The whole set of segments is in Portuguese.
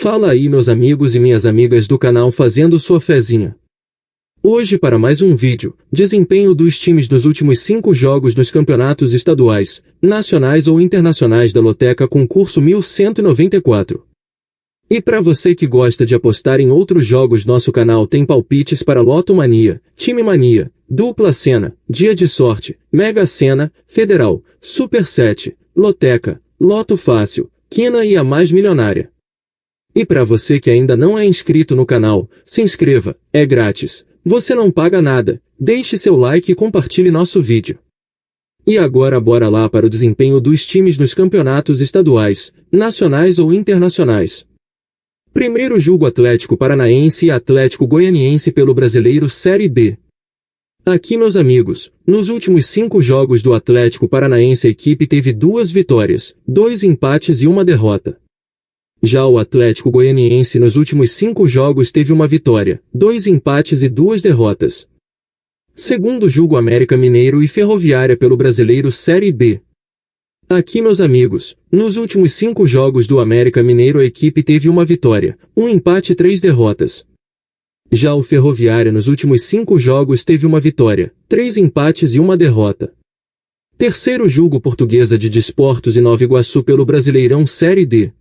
Fala aí meus amigos e minhas amigas do canal fazendo sua fezinha. Hoje para mais um vídeo, desempenho dos times nos últimos 5 jogos nos campeonatos estaduais, nacionais ou internacionais da Loteca Concurso 1194. E para você que gosta de apostar em outros jogos, nosso canal tem palpites para Loto Mania, Time Mania, Dupla Sena, Dia de Sorte, Mega Sena, Federal, Super 7, Loteca, Loto Fácil, Quina e a Mais Milionária. E para você que ainda não é inscrito no canal, se inscreva, é grátis, você não paga nada, deixe seu like e compartilhe nosso vídeo. E agora bora lá para o desempenho dos times nos campeonatos estaduais, nacionais ou internacionais. Primeiro jogo: Atlético Paranaense e Atlético Goianiense pelo Brasileiro Série B. Aqui meus amigos, nos últimos 5 jogos do Atlético Paranaense a equipe teve 2 vitórias, 2 empates e 1 derrota. Já o Atlético Goianiense nos últimos 5 jogos teve 1 vitória, 2 empates e 2 derrotas. Segundo jogo: América Mineiro e Ferroviária pelo Brasileiro Série B. Aqui meus amigos, nos últimos 5 jogos do América Mineiro a equipe teve 1 vitória, 1 empate e 3 derrotas. Já o Ferroviária nos últimos 5 jogos teve 1 vitória, 3 empates e 1 derrota. Terceiro jogo: Portuguesa de Desportos e Nova Iguaçu pelo Brasileirão Série D.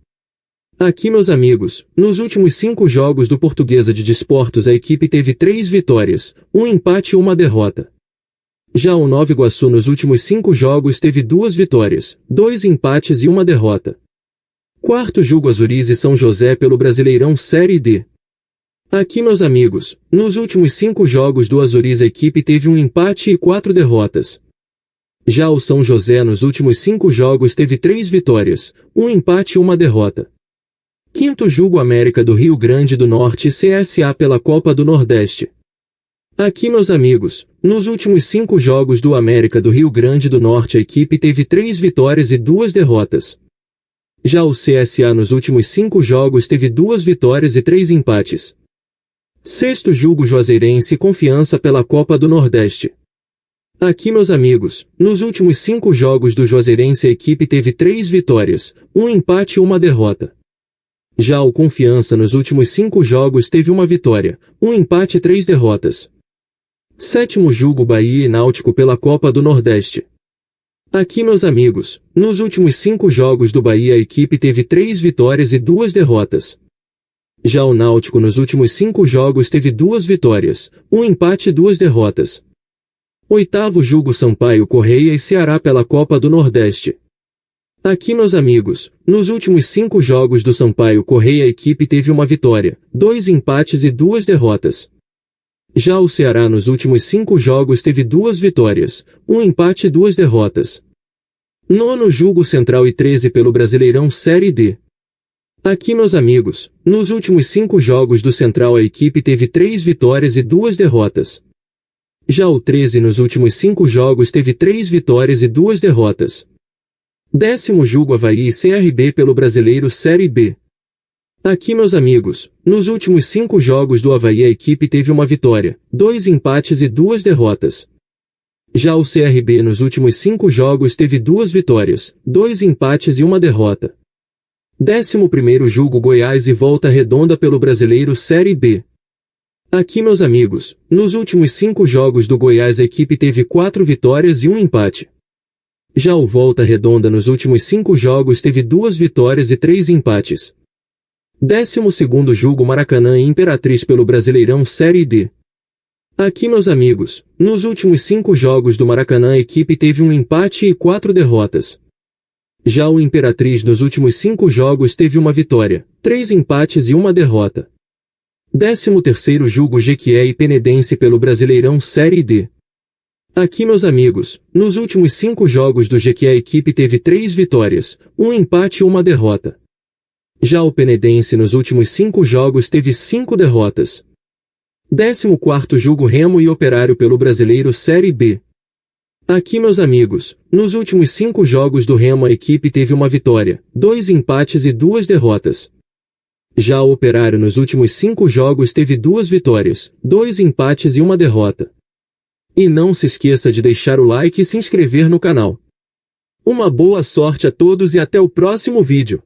Aqui meus amigos, nos últimos 5 jogos do Portuguesa de Desportos a equipe teve 3 vitórias, 1 empate e 1 derrota. Já o Nova Iguaçu nos últimos 5 jogos teve 2 vitórias, 2 empates e 1 derrota. Quarto jogo: Azuriz e São José pelo Brasileirão Série D. Aqui meus amigos, nos últimos 5 jogos do Azuriz a equipe teve 1 empate e 4 derrotas. Já o São José nos últimos 5 jogos teve 3 vitórias, 1 empate e 1 derrota. Quinto jogo: América do Rio Grande do Norte e CSA pela Copa do Nordeste. Aqui meus amigos, nos últimos 5 jogos do América do Rio Grande do Norte a equipe teve 3 vitórias e 2 derrotas. Já o CSA nos últimos 5 jogos teve 2 vitórias e 3 empates. Sexto jogo: Juazeirense e Confiança pela Copa do Nordeste. Aqui meus amigos, nos últimos 5 jogos do Juazeirense a equipe teve 3 vitórias, 1 empate e 1 derrota. Já o Confiança nos últimos 5 jogos teve 1 vitória, 1 empate e 3 derrotas. Sétimo jogo: Bahia e Náutico pela Copa do Nordeste. Aqui meus amigos, nos últimos 5 jogos do Bahia a equipe teve 3 vitórias e 2 derrotas. Já o Náutico nos últimos 5 jogos teve 2 vitórias, 1 empate e 2 derrotas. Oitavo jogo: Sampaio Correia e Ceará pela Copa do Nordeste. Aqui meus amigos, nos últimos 5 jogos do Sampaio Correia a equipe teve 1 vitória, 2 empates e 2 derrotas. Já o Ceará nos últimos 5 jogos teve 2 vitórias, 1 empate e 2 derrotas. Nono jogo: Central e 13 pelo Brasileirão Série D. Aqui meus amigos, nos últimos 5 jogos do Central a equipe teve 3 vitórias e 2 derrotas. Já o 13 nos últimos 5 jogos teve 3 vitórias e 2 derrotas. Décimo jogo: Avaí e CRB pelo Brasileiro Série B. Aqui meus amigos, nos últimos 5 jogos do Avaí a equipe teve 1 vitória, 2 empates e 2 derrotas. Já o CRB nos últimos 5 jogos teve 2 vitórias, 2 empates e 1 derrota. 11º jogo: Goiás e Volta Redonda pelo Brasileiro Série B. Aqui meus amigos, nos últimos 5 jogos do Goiás a equipe teve 4 vitórias e 1 empate. Já o Volta Redonda nos últimos 5 jogos teve 2 vitórias e 3 empates. 12º jogo: Maracanã e Imperatriz pelo Brasileirão Série D. Aqui meus amigos, nos últimos 5 jogos do Maracanã a equipe teve 1 empate e 4 derrotas. Já o Imperatriz nos últimos 5 jogos teve 1 vitória, 3 empates e 1 derrota. 13º jogo: Jequié e Penedense pelo Brasileirão Série D. Aqui meus amigos, nos últimos 5 jogos do Jequié a equipe teve 3 vitórias, 1 empate e 1 derrota. Já o Penedense nos últimos 5 jogos teve 5 derrotas. 14º jogo: Remo e Operário pelo Brasileiro Série B. Aqui meus amigos, nos últimos 5 jogos do Remo a equipe teve 1 vitória, 2 empates e 2 derrotas. Já o Operário nos últimos 5 jogos teve 2 vitórias, 2 empates e 1 derrota. E não se esqueça de deixar o like e se inscrever no canal. Uma boa sorte a todos e até o próximo vídeo.